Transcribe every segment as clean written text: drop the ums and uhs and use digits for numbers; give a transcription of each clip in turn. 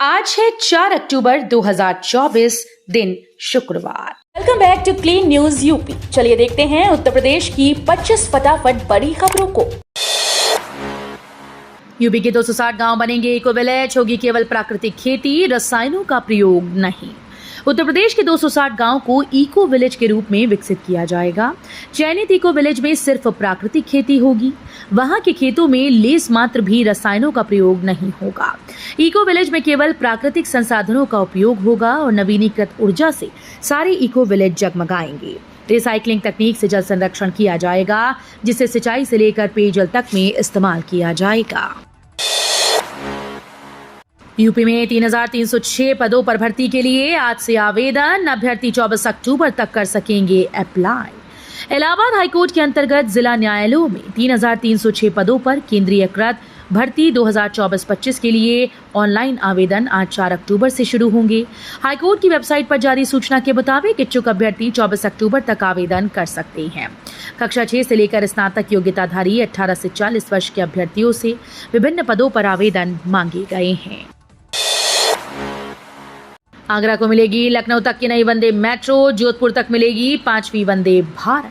आज है 4 अक्टूबर 2024, दिन शुक्रवार। Welcome back to clean news UP. चलिए देखते हैं उत्तर प्रदेश की 25 फटाफट बड़ी खबरों को। यूपी के 260 गांव बनेंगे इको विलेज, होगी केवल प्राकृतिक खेती, रसायनों का प्रयोग नहीं। उत्तर प्रदेश के 260 गांव को इको विलेज के रूप में विकसित किया जाएगा। चयनित इको विलेज में सिर्फ प्राकृतिक खेती होगी। वहां के खेतों में लेस मात्र भी रसायनों का प्रयोग नहीं होगा। इको विलेज में केवल प्राकृतिक संसाधनों का उपयोग होगा और नवीनीकृत ऊर्जा से सारे इको विलेज जगमगाएंगे। रिसाइकलिंग तकनीक से जल संरक्षण किया जाएगा, जिसे सिंचाई से लेकर पेयजल तक में इस्तेमाल किया जाएगा। यूपी में 3,306 पदों पर भर्ती के लिए आज से आवेदन। अभ्यर्थी 24 अक्टूबर तक कर सकेंगे अप्लाई। इलाहाबाद हाईकोर्ट के अंतर्गत जिला न्यायालयों में 3,306 पदों पर केंद्रीयकृत भर्ती 2024-25 के लिए ऑनलाइन आवेदन आज 4 अक्टूबर से शुरू होंगे। हाईकोर्ट की वेबसाइट पर जारी सूचना के मुताबिक इच्छुक अभ्यर्थी 24 अक्टूबर तक आवेदन कर सकते हैं। कक्षा 6 से लेकर स्नातक योग्यताधारी 18 से 40 वर्ष के अभ्यर्थियों से विभिन्न पदों पर आवेदन मांगे गए हैं। आगरा को मिलेगी लखनऊ तक की नई वंदे मेट्रो, जोधपुर तक मिलेगी 5वीं वंदे भारत।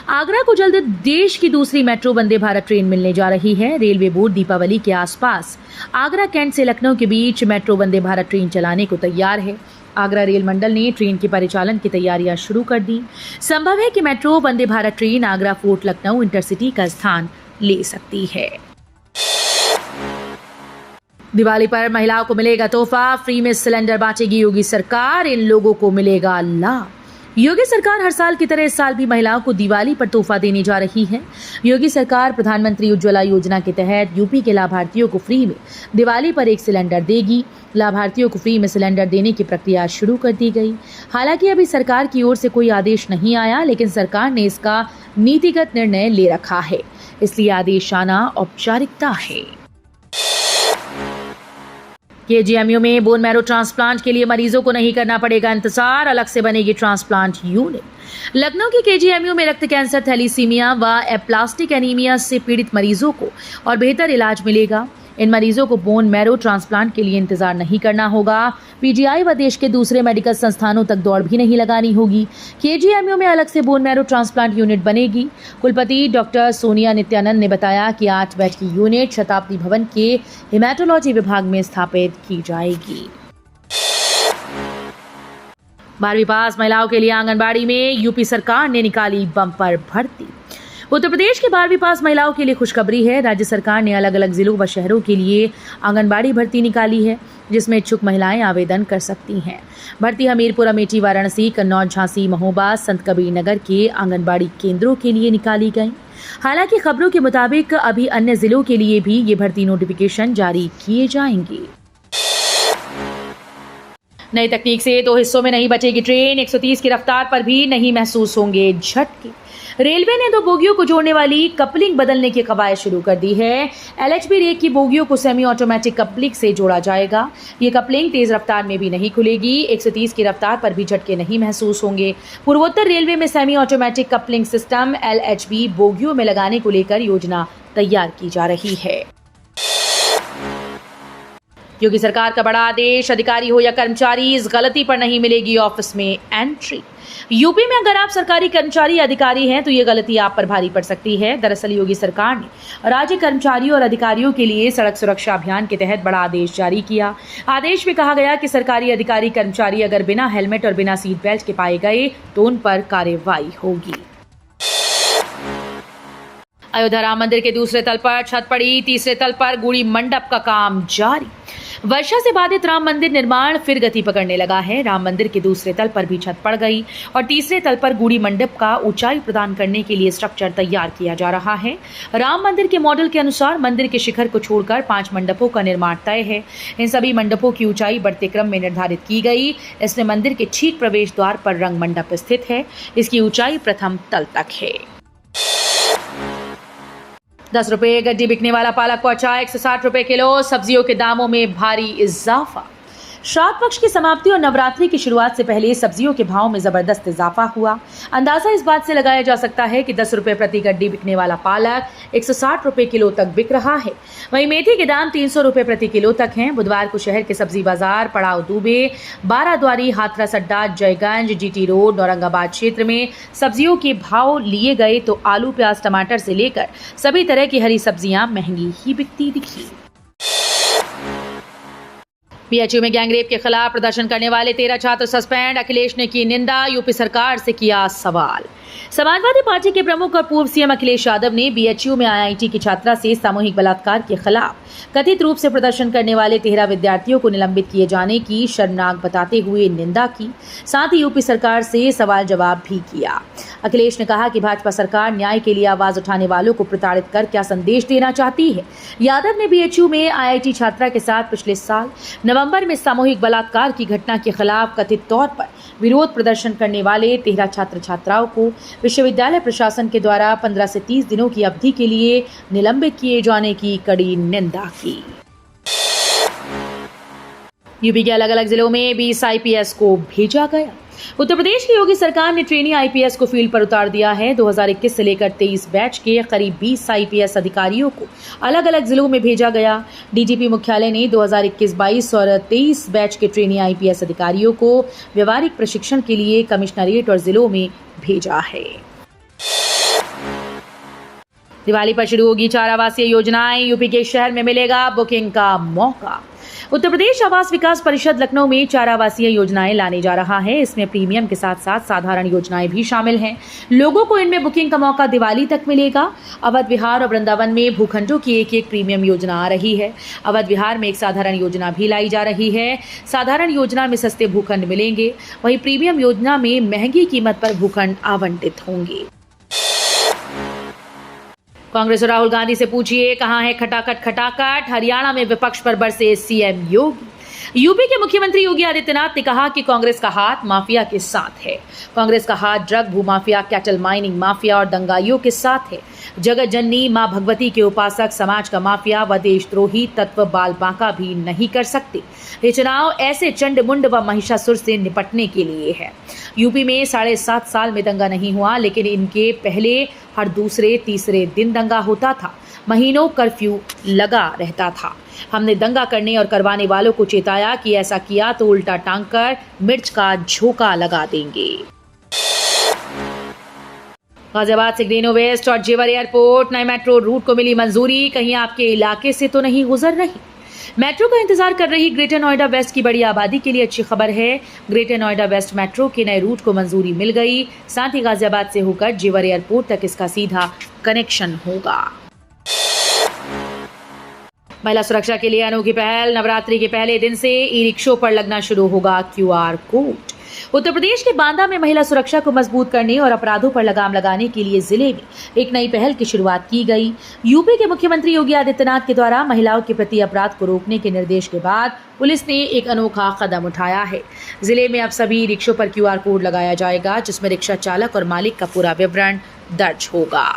आगरा को जल्द देश की दूसरी मेट्रो वंदे भारत ट्रेन मिलने जा रही है। रेलवे बोर्ड दीपावली के आसपास आगरा कैंट से लखनऊ के बीच मेट्रो वंदे भारत ट्रेन चलाने को तैयार है। आगरा रेल मंडल ने ट्रेन के परिचालन की तैयारियां शुरू कर दी। संभव है कि metro Vande Bharat train Agra fort Lucknow intercity का स्थान ले सकती है। दिवाली पर महिलाओं को मिलेगा तोहफा, फ्री में सिलेंडर बांटेगी योगी सरकार। इन लोगों को मिलेगा लाभ। योगी सरकार हर साल की तरह इस साल भी महिलाओं को दिवाली पर तोहफा देने जा रही है। योगी सरकार प्रधानमंत्री उज्ज्वला योजना के तहत यूपी के लाभार्थियों को फ्री में दिवाली पर एक सिलेंडर देगी। लाभार्थियों को फ्री में सिलेंडर देने की प्रक्रिया शुरू कर दी गई। हालांकि अभी सरकार की ओर से कोई आदेश नहीं आया, लेकिन सरकार ने इसका नीतिगत निर्णय ले रखा है, इसलिए आदेश आना औपचारिकता है। केजीएमयू में बोन मैरो ट्रांसप्लांट के लिए मरीजों को नहीं करना पड़ेगा इंतजार, अलग से बनेगी ट्रांसप्लांट यूनिट। लखनऊ के केजीएमयू में रक्त कैंसर, थैलीसीमिया व एप्लास्टिक एनीमिया से पीड़ित मरीजों को और बेहतर इलाज मिलेगा। इन मरीजों को बोन मैरो ट्रांसप्लांट के लिए इंतजार नहीं करना होगा। पीजीआई व देश के दूसरे मेडिकल संस्थानों तक दौड़ भी नहीं लगानी होगी। केजीएमयू में अलग से बोन मैरो ट्रांसप्लांट यूनिट बनेगी। कुलपति डॉक्टर सोनिया नित्यानंद ने बताया कि 8 बेड की यूनिट शताब्दी भवन के हेमेटोलॉजी विभाग में स्थापित की जाएगी। 12वीं पास महिलाओं के लिए आंगनबाड़ी में यूपी सरकार ने निकाली बम्पर भर्ती। उत्तर प्रदेश के 12वीं पास महिलाओं के लिए खुशखबरी है। राज्य सरकार ने अलग अलग जिलों व शहरों के लिए आंगनबाड़ी भर्ती निकाली है, जिसमें इच्छुक महिलाएं आवेदन कर सकती हैं। भर्ती हमीरपुर, अमेठी, वाराणसी, कन्नौज, झांसी, महोबा, संत कबीर नगर के आंगनबाड़ी केंद्रों के लिए निकाली गई। हालांकि खबरों के मुताबिक अभी अन्य जिलों के लिए भी ये भर्ती नोटिफिकेशन जारी किए जाएंगे। नई तकनीक से 2 हिस्सों में नहीं बचेगी ट्रेन। 130 की रफ्तार पर भी नहीं महसूस होंगे झटके। रेलवे ने 2 बोगियों को जोड़ने वाली कपलिंग बदलने की कवायद शुरू कर दी है। एलएचबी रेक की बोगियों को सेमी ऑटोमेटिक कपलिंग से जोड़ा जाएगा। ये कपलिंग तेज रफ्तार में भी नहीं खुलेगी। 130 की रफ्तार पर भी झटके नहीं महसूस होंगे। पूर्वोत्तर रेलवे में semi automatic coupling system LHB बोगियों में लगाने को लेकर योजना तैयार की जा रही है। योगी सरकार का बड़ा आदेश, अधिकारी हो या कर्मचारी, इस गलती पर नहीं मिलेगी ऑफिस में एंट्री। यूपी में अगर आप सरकारी कर्मचारी या अधिकारी हैं तो ये गलती आप पर भारी पड़ सकती है। दरअसल योगी सरकार ने राज्य कर्मचारियों और अधिकारियों के लिए सड़क सुरक्षा अभियान के तहत बड़ा आदेश जारी किया। आदेश में कहा गया कि सरकारी अधिकारी कर्मचारी अगर बिना हेलमेट और बिना सीट बेल्ट के पाए गए तो उन पर कार्रवाई होगी। अयोध्या राम मंदिर के दूसरे तल पर छत पड़ी, तीसरे तल पर गुड़ी मंडप का काम जारी। वर्षा से बाधित राम मंदिर निर्माण फिर गति पकड़ने लगा है। राम मंदिर के दूसरे तल पर भी छत पड़ गई और तीसरे तल पर गुड़ी मंडप का ऊंचाई प्रदान करने के लिए स्ट्रक्चर तैयार किया जा रहा है। राम मंदिर के मॉडल के अनुसार मंदिर के शिखर को छोड़कर 5 मंडपों का निर्माण तय है। इन सभी मंडपों की ऊंचाई बढ़ते क्रम में निर्धारित की गई। इसमें मंदिर के ठीक प्रवेश द्वार पर रंग मंडप स्थित है। इसकी ऊंचाई प्रथम तल तक है। 10 रुपए गड्डी बिकने वाला पालक पहुंचा 160 रुपए किलो। सब्जियों के दामों में भारी इजाफा। श्राद्ध पक्ष की समाप्ति और नवरात्रि की शुरुआत से पहले सब्जियों के भाव में जबरदस्त इजाफा हुआ। अंदाजा इस बात से लगाया जा सकता है कि 10 रुपए प्रति गड्डी बिकने वाला पालक 160 रुपए किलो तक बिक रहा है। वहीं मेथी के दाम 300 रुपए प्रति किलो तक हैं। बुधवार को शहर के सब्जी बाजार पड़ाव दुबे, बाराद्वारी, हाथरस अड्डा, जयगंज, जीटी रोड, औरंगाबाद क्षेत्र में सब्जियों के भाव लिए गए तो आलू, प्याज, टमाटर से लेकर सभी तरह की हरी सब्जियां महंगी ही बिकती दिखी। बीएचयू में गैंगरेप के खिलाफ प्रदर्शन करने वाले 13 छात्र सस्पेंड। अखिलेश ने की निंदा, यूपी सरकार से किया सवाल। समाजवादी पार्टी के प्रमुख और पूर्व सीएम अखिलेश यादव ने बीएचयू में आईआईटी की छात्रा से सामूहिक बलात्कार के खिलाफ कथित रूप से प्रदर्शन करने वाले 13 विद्यार्थियों को निलंबित किए जाने की शर्मनाक बताते हुए निंदा की, साथ ही यूपी सरकार से सवाल जवाब भी किया। अखिलेश ने कहा कि भाजपा सरकार न्याय के लिए आवाज उठाने वालों को प्रताड़ित कर क्या संदेश देना चाहती है। यादव ने बीएचयू में आईआईटी छात्रा के साथ पिछले साल नवंबर में सामूहिक बलात्कार की घटना के खिलाफ कथित तौर पर विरोध प्रदर्शन करने वाले 13 छात्र छात्राओं को विश्वविद्यालय प्रशासन के द्वारा 15 से 30 दिनों की अवधि के लिए निलंबित किए जाने की कड़ी निंदा की। यूपी के अलग अलग जिलों में 20 आईपीएस को भेजा गया। उत्तर प्रदेश की योगी सरकार ने ट्रेनी आईपीएस को फील्ड पर उतार दिया है। 2021 से लेकर 23 बैच के करीब 20 आईपीएस अधिकारियों को अलग अलग जिलों में भेजा गया। डीजीपी मुख्यालय ने 2021-22 और 23 बैच के ट्रेनी आईपीएस अधिकारियों को व्यवहारिक प्रशिक्षण के लिए कमिश्नरेट और जिलों में भेजा है। दिवाली पर शुरू होगी 4 आवासीय योजनाएं। यूपी के शहर में मिलेगा बुकिंग का मौका। उत्तर प्रदेश आवास विकास परिषद लखनऊ में 4 आवासीय योजनाएं लाने जा रहा है। इसमें प्रीमियम के साथ साथ साधारण योजनाएं भी शामिल हैं। लोगों को इनमें बुकिंग का मौका दिवाली तक मिलेगा। अवध विहार और वृंदावन में भूखंडों की एक प्रीमियम योजना आ रही है। अवध विहार में एक साधारण योजना भी लाई जा रही है। साधारण योजना में सस्ते भूखंड मिलेंगे, वहीं प्रीमियम योजना में महंगी कीमत पर भूखंड आवंटित होंगे। कांग्रेस और राहुल गांधी से पूछिए कहां है खटाखट खटाखट। हरियाणा में विपक्ष पर बरसे सीएम योगी। यूपी के मुख्यमंत्री योगी आदित्यनाथ ने कहा कि कांग्रेस का हाथ माफिया के साथ है। कांग्रेस का हाथ ड्रग, भूमाफिया, कैटल माइनिंग माफिया और दंगाइयों के साथ है। जगत जननी मां भगवती के उपासक, समाज का माफिया व देशद्रोही तत्व बाल बांका भी नहीं कर सकते। ये चुनाव ऐसे चंडमुंड व महिषासुर से निपटने के लिए है। यूपी में 7.5 साल में दंगा नहीं हुआ, लेकिन इनके पहले हर दूसरे तीसरे दिन दंगा होता था। महीनों कर्फ्यू लगा रहता था। हमने दंगा करने और करवाने वालों को चेताया कि ऐसा किया तो उल्टा टांग कर मिर्च का झोंका लगा देंगे। गाजियाबाद से ग्रीनो वेस्ट और जेवर एयरपोर्ट नए मेट्रो रूट को मिली मंजूरी। कहीं आपके इलाके से तो नहीं गुजर रही। मेट्रो का इंतजार कर रही ग्रेटर नोएडा वेस्ट की बड़ी आबादी के लिए अच्छी खबर है। ग्रेटर नोएडा वेस्ट मेट्रो के नए रूट को मंजूरी मिल गई। साथ ही गाजियाबाद से होकर जेवर एयरपोर्ट तक इसका सीधा कनेक्शन होगा। महिला सुरक्षा के लिए अनोखी पहल। नवरात्रि के पहले दिन से ई रिक्शों पर लगना शुरू होगा क्यूआर कोड। उत्तर प्रदेश के बांदा में महिला सुरक्षा को मजबूत करने और अपराधों पर लगाम लगाने के लिए जिले में एक नई पहल की शुरुआत की गई। यूपी के मुख्यमंत्री योगी आदित्यनाथ के द्वारा महिलाओं के प्रति अपराध को रोकने के निर्देश के बाद पुलिस ने एक अनोखा कदम उठाया है। जिले में अब सभी रिक्शों पर क्यूआर कोड लगाया जाएगा, जिसमें रिक्शा चालक और मालिक का पूरा विवरण दर्ज होगा।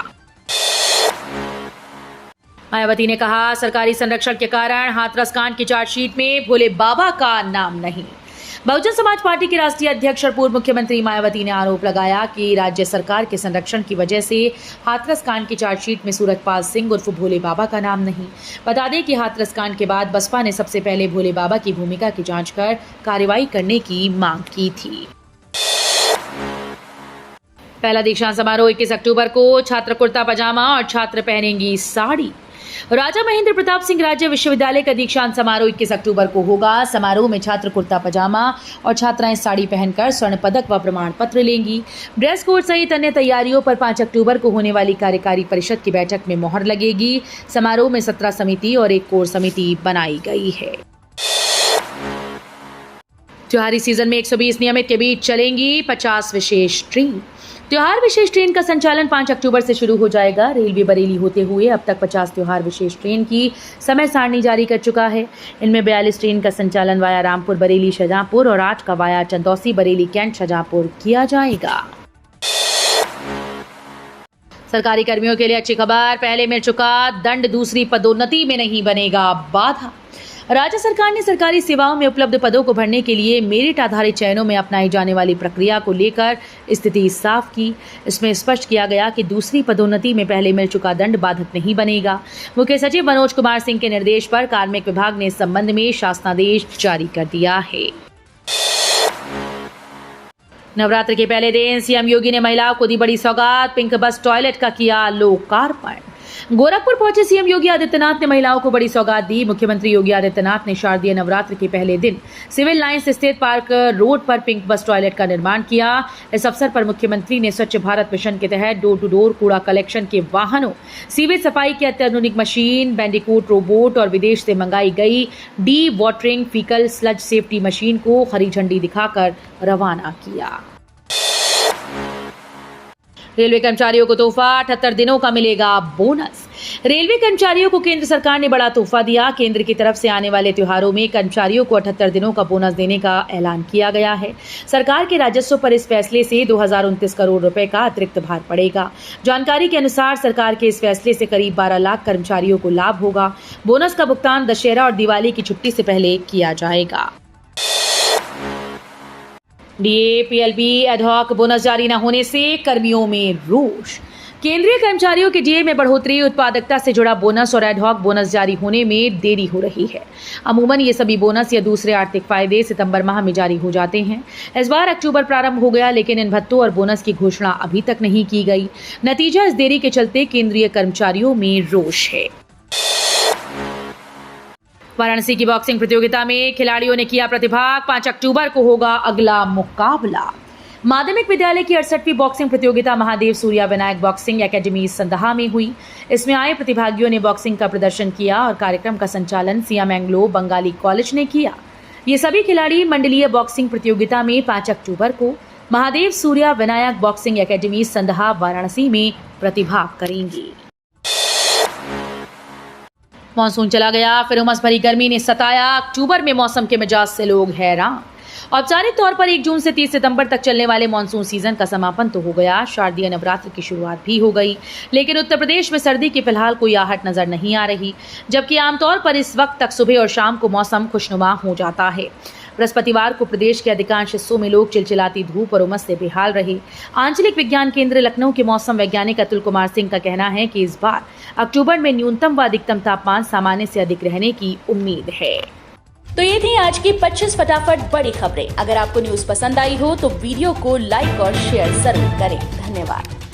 मायावती ने कहा सरकारी संरक्षण के कारण हाथरस कांड की चार्जशीट में भोले बाबा का नाम नहीं। बहुजन समाज पार्टी की राष्ट्रीय अध्यक्ष और पूर्व मुख्यमंत्री मायावती ने आरोप लगाया कि राज्य सरकार के संरक्षण की वजह से हाथरस कांड की चार्जशीट में सूरजपाल सिंह उर्फ भोले बाबा का नाम नहीं। बता दें कि हाथरस कांड के बाद बसपा ने सबसे पहले भोले बाबा की भूमिका की जांच कर कार्रवाई करने की मांग की थी। पहला दीक्षांत समारोह 21 अक्टूबर को। छात्र कुर्ता पजामा और छात्र पहनेंगी साड़ी। राजा महेंद्र प्रताप सिंह राज्य विश्वविद्यालय का दीक्षांत समारोह 21 अक्टूबर को होगा। समारोह में छात्र कुर्ता पजामा और छात्राएं साड़ी पहनकर स्वर्ण पदक व प्रमाण पत्र लेंगी। ड्रेस कोड सहित अन्य तैयारियों पर 5 अक्टूबर को होने वाली कार्यकारी परिषद की बैठक में मोहर लगेगी। समारोह में 17 समिति और एक कोर समिति बनाई गई है। त्योहारी सीजन में 120 नियमित के बीच चलेंगी 50 विशेष ट्रेन। त्योहार विशेष ट्रेन का संचालन 5 अक्टूबर से शुरू हो जाएगा। रेलवे बरेली होते हुए अब तक 50 त्योहार विशेष ट्रेन की समय सारणी जारी कर चुका है। इनमें 42 ट्रेन का संचालन वाया रामपुर बरेली शाहजहांपुर और 8 का वाया चंदौसी बरेली कैंट शाहजहांपुर किया जाएगा। सरकारी कर्मियों के लिए अच्छी खबर। पहले मिल चुका दंड दूसरी पदोन्नति में नहीं बनेगा बाधा। राज्य सरकार ने सरकारी सेवाओं में उपलब्ध पदों को भरने के लिए मेरिट आधारित चयनों में अपनाई जाने वाली प्रक्रिया को लेकर स्थिति साफ की। इसमें स्पष्ट किया गया कि दूसरी पदोन्नति में पहले मिल चुका दंड बाधक नहीं बनेगा। मुख्य सचिव मनोज कुमार सिंह के निर्देश पर कार्मिक विभाग ने इस संबंध में शासनादेश जारी कर दिया है। नवरात्र के पहले दिन सीएम योगी ने महिलाओं को दी बड़ी सौगात, पिंक बस टॉयलेट का किया लोकार्पण। गोरखपुर पहुंचे सीएम योगी आदित्यनाथ ने महिलाओं को बड़ी सौगात दी। मुख्यमंत्री योगी आदित्यनाथ ने शारदीय नवरात्र के पहले दिन सिविल लाइंस स्थित पार्क रोड पर पिंक बस टॉयलेट का निर्माण किया। इस अवसर पर मुख्यमंत्री ने स्वच्छ भारत मिशन के तहत डोर टू डोर कूड़ा कलेक्शन के वाहनों, सीवेज सफाई की अत्याधुनिक मशीन, बैंडिकूट रोबोट और विदेश से मंगाई गई D watering faecal sludge safety machine को हरी झंडी दिखाकर रवाना किया। रेलवे कर्मचारियों को तोहफा, 78 दिनों का मिलेगा बोनस। रेलवे कर्मचारियों को केंद्र सरकार ने बड़ा तोहफा दिया। केंद्र की तरफ से आने वाले त्योहारों में कर्मचारियों को 78 दिनों का बोनस देने का ऐलान किया गया है। सरकार के राजस्व पर इस फैसले से 2029 करोड़ रुपए का अतिरिक्त भार पड़ेगा। जानकारी के अनुसार सरकार के इस फैसले से करीब 12 लाख कर्मचारियों को लाभ होगा। बोनस का भुगतान दशहरा और दिवाली की छुट्टी से पहले किया जाएगा। डीए, पीएलबी, एडहॉक बोनस जारी न होने से कर्मियों में रोष। केंद्रीय कर्मचारियों के डीए में बढ़ोतरी, उत्पादकता से जुड़ा बोनस और एडहॉक बोनस जारी होने में देरी हो रही है। अमूमन ये सभी बोनस या दूसरे आर्थिक फायदे सितंबर माह में जारी हो जाते हैं। इस बार अक्टूबर प्रारंभ हो गया, लेकिन इन भत्तों और बोनस की घोषणा अभी तक नहीं की गई। नतीजा इस देरी के चलते केंद्रीय कर्मचारियों में रोष है। वाराणसी की बॉक्सिंग प्रतियोगिता में खिलाड़ियों ने किया प्रतिभाग। 5 अक्टूबर को होगा अगला मुकाबला। माध्यमिक विद्यालय की 68वीं बॉक्सिंग प्रतियोगिता महादेव सूर्या विनायक बॉक्सिंग एकेडमी संदहा में हुई। इसमें आए प्रतिभागियों ने बॉक्सिंग का प्रदर्शन किया और कार्यक्रम का संचालन सियाम एंग्लो बंगाली कॉलेज ने किया। ये सभी खिलाड़ी मंडलीय बॉक्सिंग प्रतियोगिता में 5 अक्टूबर को महादेव सूर्या विनायक बॉक्सिंग एकेडमी संदहा वाराणसी में प्रतिभाग करेंगे। मॉनसून चला गया, फिर उमस भरी गर्मी ने सताया। अक्टूबर में मौसम के मिजाज से लोग हैरान। औपचारिक तौर पर 1 जून से 30 सितंबर तक चलने वाले मॉनसून सीजन का समापन तो हो गया, शारदीय नवरात्र की शुरुआत भी हो गई, लेकिन उत्तर प्रदेश में सर्दी की फिलहाल कोई आहट नजर नहीं आ रही। जबकि आमतौर पर इस वक्त तक सुबह और शाम को मौसम खुशनुमा हो जाता है। बृहस्पतिवार को प्रदेश के अधिकांश हिस्सों में लोग चिलचिलाती धूप और उमस से बेहाल रहे। आंचलिक विज्ञान केंद्र लखनऊ के मौसम वैज्ञानिक अतुल कुमार सिंह का कहना है कि इस बार अक्टूबर में न्यूनतम व अधिकतम तापमान सामान्य से अधिक रहने की उम्मीद है। तो ये थी आज की 25 फटाफट बड़ी खबरें। अगर आपको न्यूज पसंद आई हो तो वीडियो को लाइक और शेयर जरूर करें। धन्यवाद।